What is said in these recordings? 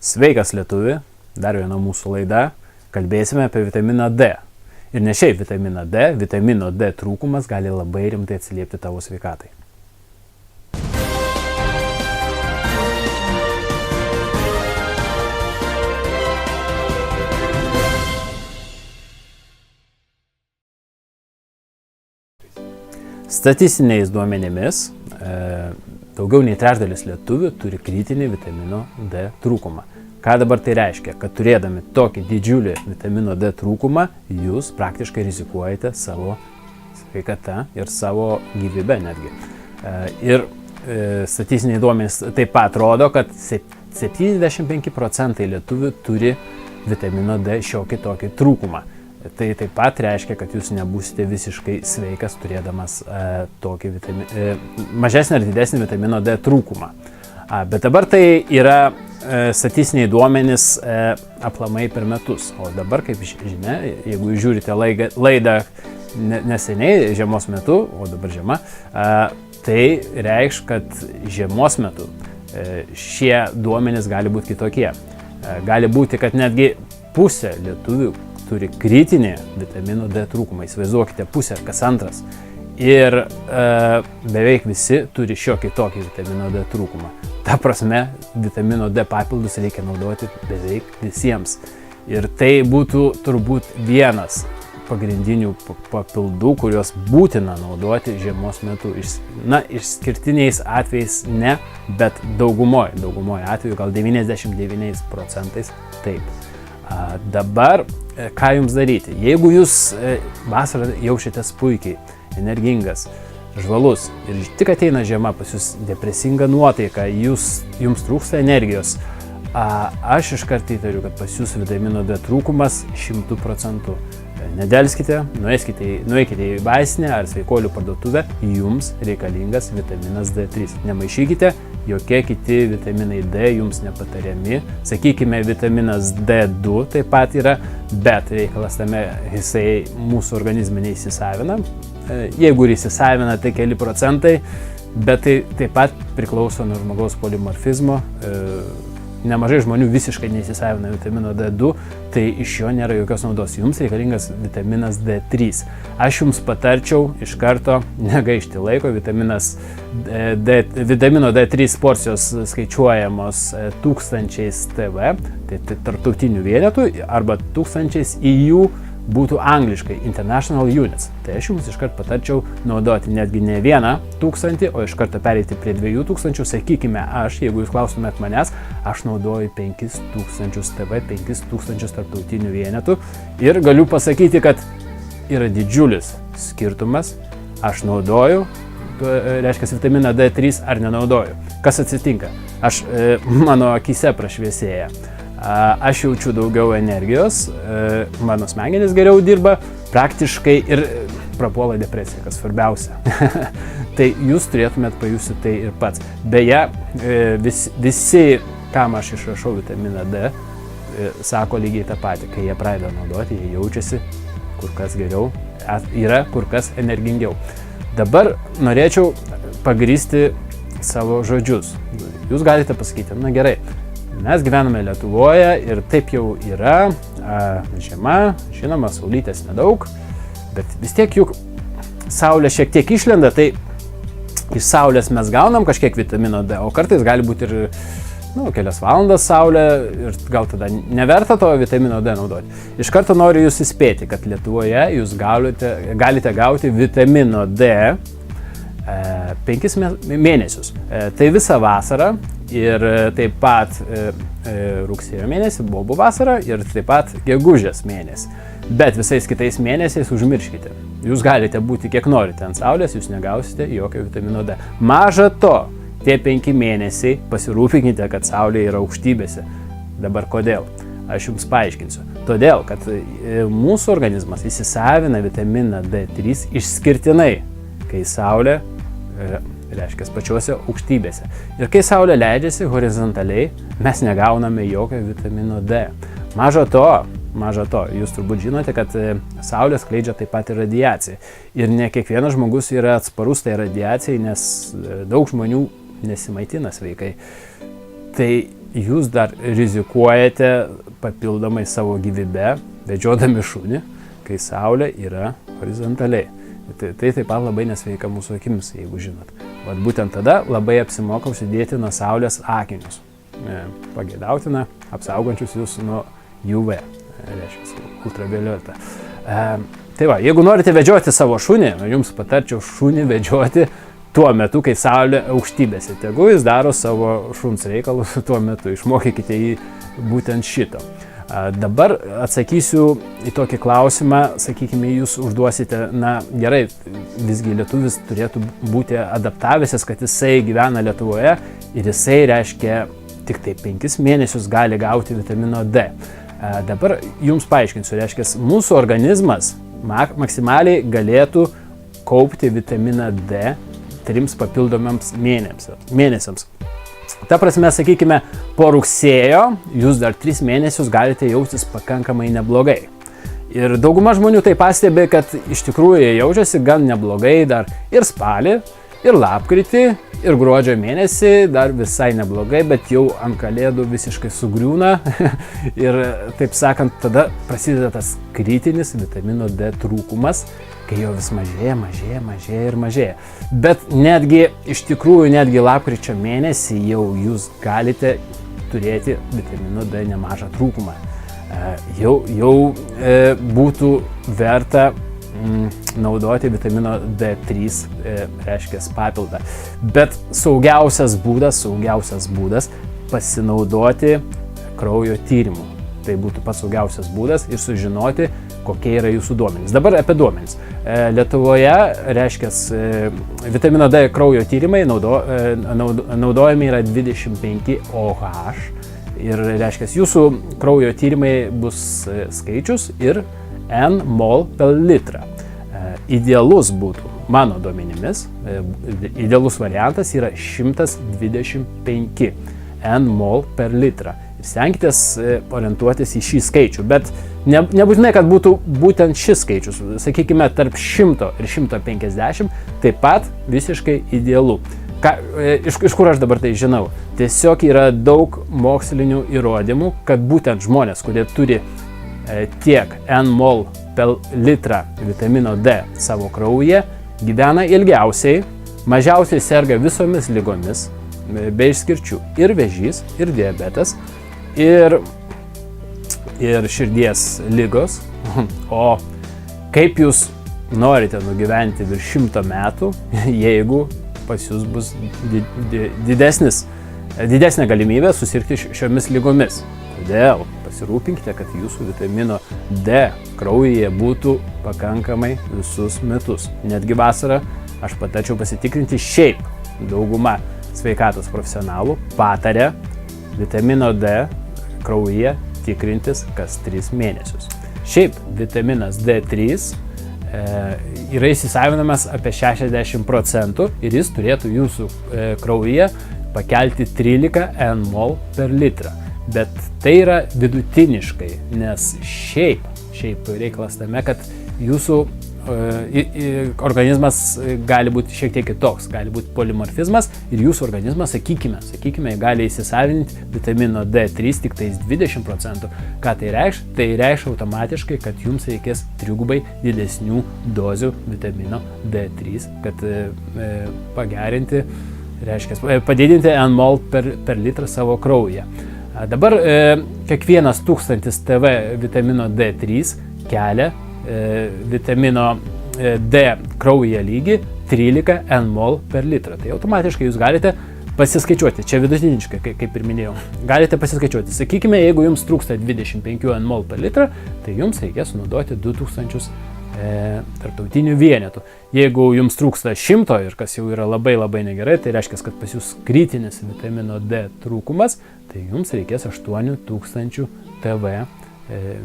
Sveikas lietuvi, dar viena mūsų laida, kalbėsime apie vitaminą D. Ir ne šiaip vitaminą D, vitamino D trūkumas gali labai rimtai atsiliepti tavo sveikatai. Statistiniais duomenimis, daugiau nei trečdalis lietuvių turi kritinį vitamino D trūkumą. Ką dabar tai reiškia? Kad turėdami tokį didžiulį vitamino D trūkumą, jūs praktiškai rizikuojate savo sveikatą ir savo gyvybę netgi. Ir statistiniai duomenys taip pat rodo, kad 75% lietuvių turi vitamino D šiokį tokį trūkumą. Tai taip pat reiškia, kad jūs nebūsite visiškai sveikas turėdamas tokį mažesnį ar didesnį vitamino D trūkumą. Bet dabar tai yra statistiniai duomenys aplamai per metus. O dabar, kaip žinia, jeigu jūs žiūrite laidą neseniai, žiemos metu, o dabar žiema, tai reikš, kad žiemos metu šie duomenys gali būti kitokie. Gali būti, kad netgi pusė lietuvių turi kritinį vitamino D trūkumą. Įsivaizduokite, pusė, kas antras. Ir beveik visi turi šiokį tokį vitamino D trūkumą. Ta prasme, vitamino D papildus reikia naudoti beveik visiems. Ir tai būtų turbūt vienas pagrindinių papildų, kuriuos būtina naudoti žiemos metu. Išskirtiniais atvejais ne, bet daugumoje atveju, gal 99% taip. Dabar, ką jums daryti? Jeigu jūs vasarą jaučiatės puikiai, energingas, žvalus ir tik ateina žiema, pas jūs depresinga nuotaika, jums trūksta energijos, aš iškart įtariu, kad pas jūs vitamino D trūkumas 100%. Nedelskite, nueikite į vaistinę ar sveikolių parduotuvę, jums reikalingas vitaminas D3. Nemaišykite, jokie kiti vitaminai D jums nepatariami. Sakykime, vitaminas D2 taip pat yra, bet reikalas tame, jisai mūsų organizme neįsisavina. Jeigu ir įsisavina, tai keli procentai, bet tai taip pat priklauso nuo žmogaus polimorfizmo. Nemažai žmonių visiškai neįsisavina vitamino D2, tai iš jo nėra jokios naudos. Jums reikalingas vitaminas D3. Aš jums patarčiau iš karto negaišti laiko. Vitamino D3 porcijos skaičiuojamos 1000 TV, tai tarptautinių vienetų, arba 1000 EU būtų angliškai International Units. Tai aš jums iškart patarčiau naudoti netgi ne 1000, o iš karto pereiti prie 2000. Sakykime, jeigu jūs klaustumėt manęs, aš naudoju 5000 TV, 5000 tarptautinių vienetų ir galiu pasakyti, kad yra didžiulis skirtumas. Aš naudoju, reiškia, vitaminą D3 ar nenaudoju. Kas atsitinka? Mano akise prašviesėja. Aš jaučiu daugiau energijos, mano smegenys geriau dirba, praktiškai ir prapuola depresija, kas svarbiausia. Tai jūs turėtumėt pajusti tai ir pats. Beje, visi, kam aš išrašau vitaminą D, sako lygiai tą patį. Kai jie pradeda naudoti, jie jaučiasi kur kas geriau, yra kur kas energingiau. Dabar norėčiau pagrįsti savo žodžius. Jūs galite pasakyti, na gerai, mes gyvename Lietuvoje ir taip jau yra, žiema, žinoma, saulytės nedaug, bet vis tiek juk saulė šiek tiek išlenda, tai iš saulės mes gaunam kažkiek vitamino D, o kartais gali būti ir kelias valandas saulė ir gal tada neverta to vitamino D naudoti. Iš karto noriu jūs įspėti, kad Lietuvoje jūs galite gauti vitamino D 5 mėnesius. Tai visą vasarą ir taip pat rugsėjo mėnesį, bobų vasarą ir taip pat gegužės mėnesį. Bet visais kitais mėnesiais užmirškite. Jūs galite būti kiek norite ant saulės, jūs negausite jokio vitamino D. Maža to, tie 5 mėnesiai pasirūpinkite, kad saulė yra aukštybėse. Dabar kodėl? Aš jums paaiškinsiu. Todėl, kad mūsų organizmas įsisavina vitaminą D3 išskirtinai, kai saulė reiškia pačiuose aukštybėse. Ir kai saulė leidžiasi horizontaliai, mes negauname jokio vitamino D. Maža to, jūs turbūt žinote, kad saulė skleidžia taip pat ir radiaciją. Ir ne kiekvienas žmogus yra atsparus tai radiacijai, nes daug žmonių nesimaitina sveikai. Tai jūs dar rizikuojate papildomai savo gyvybę, vedžiodami šunį, kai saulė yra horizontaliai. Tai taip pat labai nesveika mūsų akims, jeigu žinot. Vat būtent tada labai apsimoka užsidėti nuo saulės akinius. Pageidautina, apsaugančius jūs nuo UV, reiškia, ultravioletą. Tai va, jeigu norite vedžioti savo šunį, jums patarčiau šunį vedžioti tuo metu, kai saulė aukštybėse. Tegu jis daro savo šuns reikalus tuo metu, išmokykite jį būtent šito. Dabar atsakysiu į tokį klausimą, sakykime, jūs užduosite, na gerai, visgi lietuvis turėtų būti adaptavęsis, kad jisai gyvena Lietuvoje ir jisai, reiškia, tik tai 5 mėnesius gali gauti vitamino D. Dabar jums paaiškinsiu, reiškia, mūsų organizmas maksimaliai galėtų kaupti vitaminą D 3 papildomiams mėnesiams. Ta prasme, sakykime, po rugsėjo jūs dar 3 mėnesius galite jaustis pakankamai neblogai. Ir dauguma žmonių tai pastebi, kad iš tikrųjų jie jaučiasi gan neblogai dar ir spalį, ir lapkritį, ir gruodžio mėnesį dar visai neblogai, bet jau ant kalėdų visiškai sugriūna ir, taip sakant, tada prasideda tas kritinis vitamino D trūkumas, kai jo vis mažėja. Bet netgi, iš tikrųjų, netgi lapkričio mėnesį jau jūs galite turėti vitamino D nemažą trūkumą. Jau būtų verta naudoti vitamino D3, reiškia papildą. Bet saugiausias būdas pasinaudoti kraujo tyrimu. Tai būtų pats saugiausias būdas ir sužinoti, kokie yra jūsų duomenys. Dabar apie duomenys. Lietuvoje, reiškia, vitamino D kraujo tyrimai naudojami yra 25 OH ir, reiškia, jūsų kraujo tyrimai bus skaičius ir N-mol per litrą. Idealus būtų, mano duomenimis, idealus variantas yra 125 N-mol per litrą. Ir stenkitės orientuotis į šį skaičių, bet nebūtinai, kad būtų būtent šis skaičius. Sakykime, tarp 100 ir 150 taip pat visiškai idealu. Iš kur aš dabar tai žinau? Tiesiog yra daug mokslinių įrodymų, kad būtent žmonės, kurie turi tiek N-mol per litrą vitamino D savo kraujyje, gyvena ilgiausiai, mažiausiai serga visomis ligomis, be išskirčių, ir vėžys, ir diabetas, ir širdies ligos. O kaip jūs norite nugyventi virš 100 metų, jeigu pas jūs bus didesnė galimybė susirgti šiomis ligomis? Todėl pasirūpinkite, kad jūsų vitamino D kraujyje būtų pakankamai visus metus. Netgi vasarą aš patarčiau pasitikrinti. Šiaip dauguma sveikatos profesionalų pataria vitamino D kraujyje tikrintis kas 3 mėnesius. Šiaip vitaminas D3 yra įsisavinamas apie 60% ir jis turėtų jūsų kraujyje pakelti 13 N-mol per litrą. Bet tai yra vidutiniškai, nes šiaip reikalas tame, kad jūsų organizmas gali būti šiek tiek kitoks, gali būti polimorfizmas ir jūsų organizmas, sakykime, gali įsisavinti vitamino D3 tik tais 20%. Ką tai reikš? Tai reikš automatiškai, kad jums reikės 3 didesnių dozių vitamino D3, kad pagerinti, reiškia, padidinti N-mol per litrą savo kraujyje. Dabar kiekvienas 1000 TV vitamino D3 kelia vitamino D kraujyje lygį 13 N-mol per litrą. Tai automatiškai jūs galite pasiskaičiuoti, čia vidutiniškai, kaip ir minėjau, galite pasiskaičiuoti. Sakykime, jeigu jums trūksta 25 N-mol per litrą, tai jums reikės naudoti 2000 tarptautinių vienetų. Jeigu jums trūksta 100 ir kas jau yra labai negerai, tai reiškia, kad pas jūs kritinis vitamino D trūkumas, tai jums reikės 8000 TV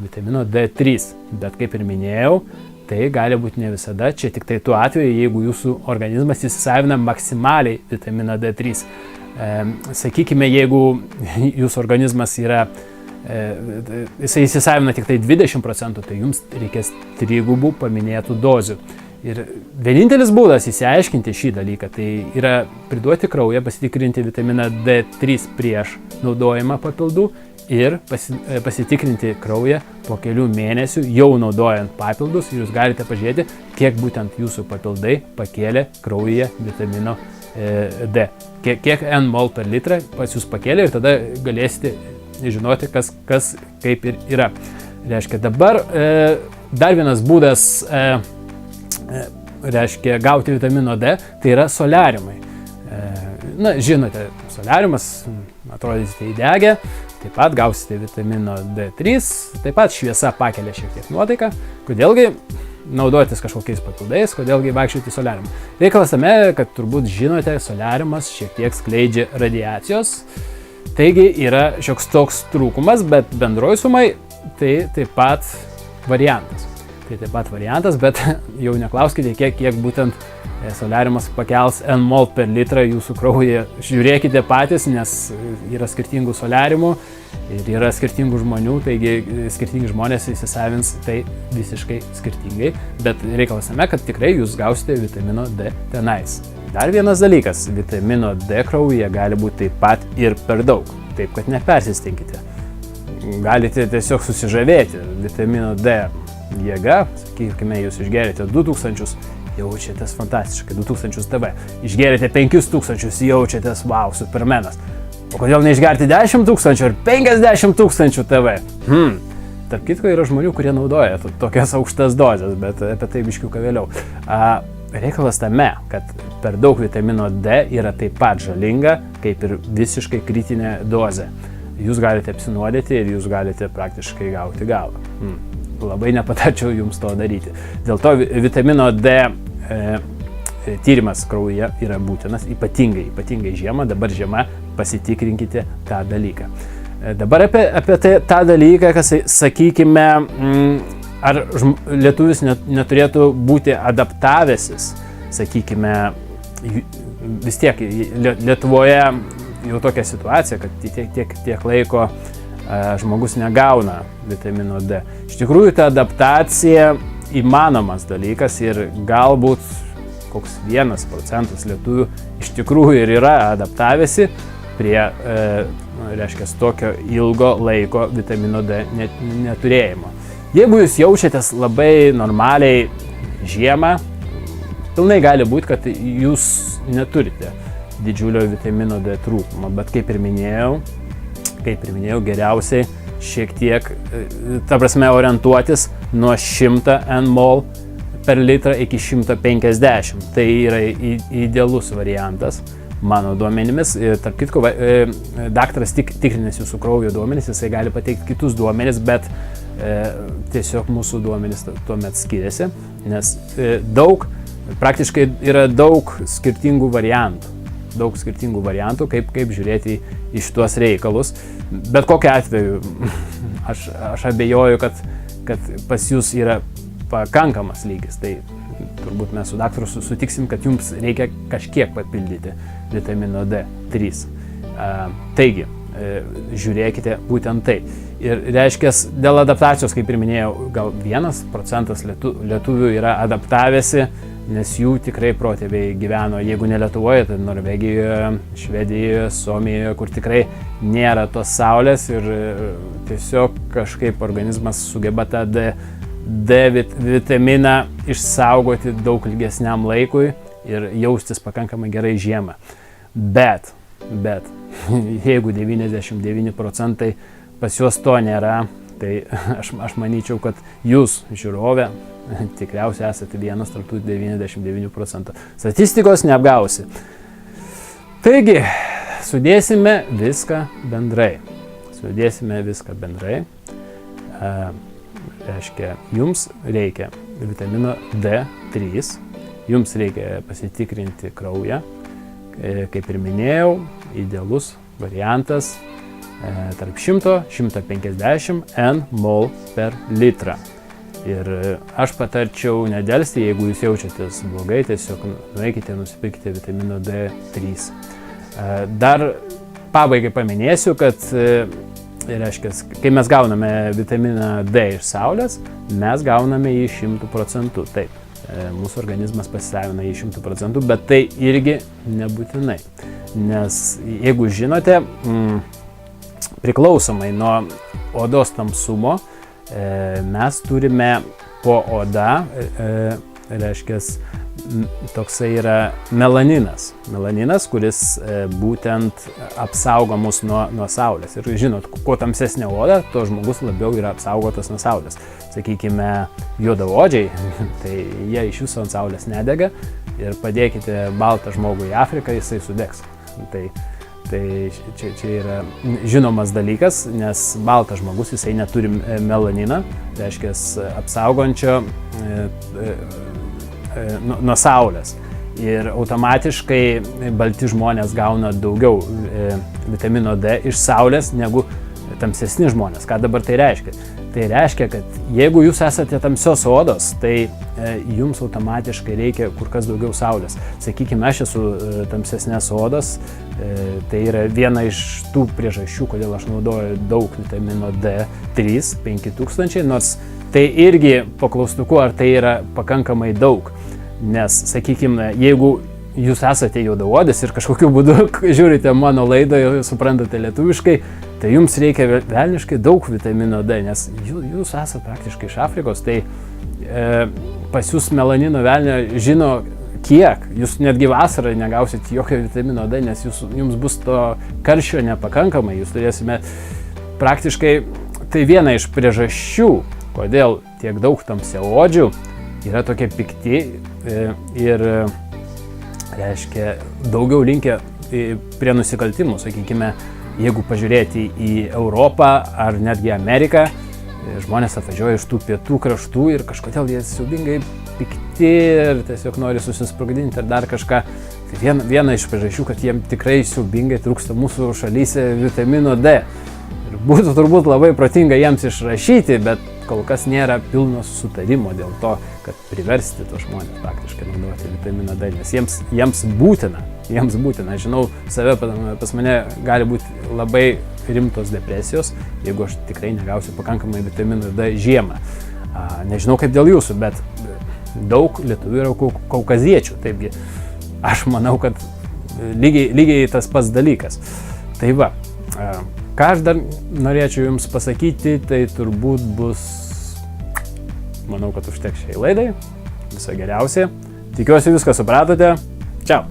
vitamino D3. Bet kaip ir minėjau, tai gali būti ne visada, čia tik tai tuo atveju, jeigu jūsų organizmas įsisavina maksimaliai vitaminą D3. Sakykime, jeigu jūsų organizmas yra jisai įsisavina tik tai 20%, tai jums reikės 3 paminėtų dozių. Ir vienintelis būdas įsiaiškinti šį dalyką, tai yra priduoti kraują, pasitikrinti vitaminą D3 prieš naudojimą papildų ir pasitikrinti kraują po kelių mėnesių jau naudojant papildus ir jūs galite pažiūrėti, kiek būtent jūsų papildai pakėlė kraujyje vitamino D. Kiek nmol per litrą pas jūs pakėlė ir tada galėsite žinoti, kas kaip ir yra. Reiškia, dabar dar vienas būdas gauti vitamino D, tai yra soliariumai. Na, žinote, soliariumas, atrodysite įdegę, taip pat gausite vitamino D3, taip pat šviesa pakelia šiek tiek nuotaiką. Kodėlgi naudotis kažkokiais papildais, kodėlgi vaikščioti soliariumą. Reikalas tame, kad turbūt žinote, soliariumas šiek tiek skleidžia radiacijos, taigi yra šioks toks trūkumas, bet bendroji sumai tai taip pat variantas. Bet jau neklauskite, kiek būtent soliariumas pakels nmol per litrą jūsų kraujyje. Žiūrėkite patys, nes yra skirtingų soliariumų ir yra skirtingų žmonių, taigi skirtingi žmonės įsisavins tai visiškai skirtingai, bet reikalas tame, kad tikrai jūs gausite vitamino D tenais. Dar vienas dalykas, vitamino D kraujyje gali būti taip pat ir per daug, taip kad nepersistenkite. Galite tiesiog susižavėti vitamino D jėga, sakykime, jūs išgerite 2000, jaučiatės fantastiškai, 2000 TV, išgerite 5000, jaučiatės, wow, supermenas. O kodėl neišgerti 10 000 ir 50 000 TV? Tarp kitko yra žmonių, kurie naudoja tokias aukštas dozes, bet apie tai biškiuką vėliau. Reikalas tame, kad per daug vitamino D yra taip pat žalinga, kaip ir visiškai kritinė dozė. Jūs galite apsinuodyti ir jūs galite praktiškai gauti galvą. Labai nepatarčiau jums to daryti. Dėl to vitamino D tyrimas kraujyje yra būtinas, ypatingai žiemą, dabar žiema, pasitikrinkite tą dalyką. Dabar apie tą dalyką, kas, sakykime, ar lietuvis neturėtų būti adaptavęsis, sakykime, vis tiek Lietuvoje jau tokia situacija, kad tiek laiko žmogus negauna vitamino D. Iš tikrųjų, ta adaptacija įmanomas dalykas ir galbūt koks 1% lietuvių iš tikrųjų ir yra adaptavęsi prie, reiškia, tokio ilgo laiko vitamino D neturėjimo. Jeigu jūs jaučiatės labai normaliai žiemą, pilnai gali būti, kad jūs neturite didžiulio vitamino D trūkumo, bet kaip ir minėjau, geriausiai šiek tiek, ta prasme, orientuotis nuo 100 nmol per litrą iki 150. Tai yra idealus variantas, mano duomenimis. Tarp kitko, daktaras tikrinės jūsų kraujo duomenis, jisai gali pateikti kitus duomenis, bet tiesiog mūsų duomenis tuomet skiriasi, nes praktiškai yra daug skirtingų variantų, kaip žiūrėti į šituos reikalus. Bet kokiu atveju, aš abejoju, kad pas jūs yra pakankamas lygis. Tai turbūt mes su daktaru sutiksim, kad jums reikia kažkiek papildyti vitamino D3. Taigi, žiūrėkite būtent tai. Ir reiškia, dėl adaptacijos, kaip ir minėjau, gal 1% lietuvių yra adaptavęsi, nes jų tikrai protėviai gyveno, jeigu ne Lietuvoje, tai Norvegijoje, Švedijoje, Suomijoje, kur tikrai nėra tos saulės ir tiesiog kažkaip organizmas sugeba tą D vitaminą išsaugoti daug ilgesniam laikui ir jaustis pakankamai gerai žiemą. Bet, jeigu 99% pas juos to nėra, tai aš manyčiau, kad jūs, žiūrovė, tikriausiai esate vienas tarp tų 99%. Statistikos neapgausi. Taigi, sudėsime viską bendrai. Reiškia, jums reikia vitamino D3, jums reikia pasitikrinti kraują. Kaip ir minėjau, idealus variantas tarp 100–150 nmol per litrą. Ir aš patarčiau nedelsti, jeigu jūs jaučiatės blogai, tiesiog nueikite, nusipirkite vitamino D3. Dar pabaigai paminėsiu, kad reiškia, kai mes gauname vitaminą D iš saulės, mes gauname jį 100%. Taip, mūsų organizmas pasisavina jį 100%, bet tai irgi nebūtinai. Nes jeigu žinote, priklausomai nuo odos tamsumo, mes turime po oda, reiškia, toksai yra melaninas. Melaninas, kuris būtent apsaugo mus nuo saulės. Ir žinot, kuo tamsesnė oda, to žmogus labiau yra apsaugotas nuo saulės. Sakykime, juodaodžiai, tai jie iš viso ant saulės nedega ir padėkite baltą žmogų į Afriką, jisai sudegs. Tai čia yra žinomas dalykas, nes baltas žmogus, jisai neturi melanino, reiškia apsaugančio nuo saulės. Ir automatiškai balti žmonės gauna daugiau vitamino D iš saulės negu tamsesni žmonės. Ką dabar tai reiškia? Tai reiškia, kad jeigu jūs esate tamsios odos, tai jums automatiškai reikia kur kas daugiau saulės. Sakykime, aš esu tamsesnės odos, tai yra viena iš tų priežasčių, kodėl aš naudoju daug vitamino D3, 5000, nors tai irgi po klaustuku, ar tai yra pakankamai daug. Nes, sakykime, jeigu jūs esate juodaodis ir kažkokiu būdu žiūrite mano laidą ir suprantate lietuviškai, tai jums reikia velniškai daug vitamino D, nes jūs esate praktiškai iš Afrikos, tai pas jūs melanino velnio žino kiek. Jūs netgi vasarą negausit jokio vitamino D, nes jums bus to karščio nepakankamai. Jūs turėsime praktiškai, tai viena iš priežasčių, kodėl tiek daug tamsiaodžių yra tokie pikti ir, reiškia, daugiau linkę prie nusikaltimų. Sakykime, jeigu pažiūrėti į Europą ar netgi Ameriką, žmonės atvažiuoja iš tų pietų kraštų ir kažkodėl jie siaubingai pikti ir tiesiog nori susisprogdinti ar dar kažką. Tai viena iš priežasčių, kad jiems tikrai siaubingai trūksta mūsų šalyse vitamino D. Ir būtų turbūt labai protinga jiems išrašyti, bet kol kas nėra pilno sutarimo dėl to, kad priversti tos žmonės praktiškai naudoti vitaminą D, nes jiems būtina. Aš žinau, pas mane gali būti labai rimtos depresijos, jeigu aš tikrai negausiu pakankamai vitamino D žiemą. Nežinau kaip dėl jūsų, bet daug lietuvių yra kaukaziečių, taipgi aš manau, kad lygiai tas pats dalykas. Tai va, ką aš dar norėčiau jums pasakyti, tai turbūt bus, manau, kad užteks šiai laidai. Viso geriausia. Tikiuosi viską supratote. Čiau.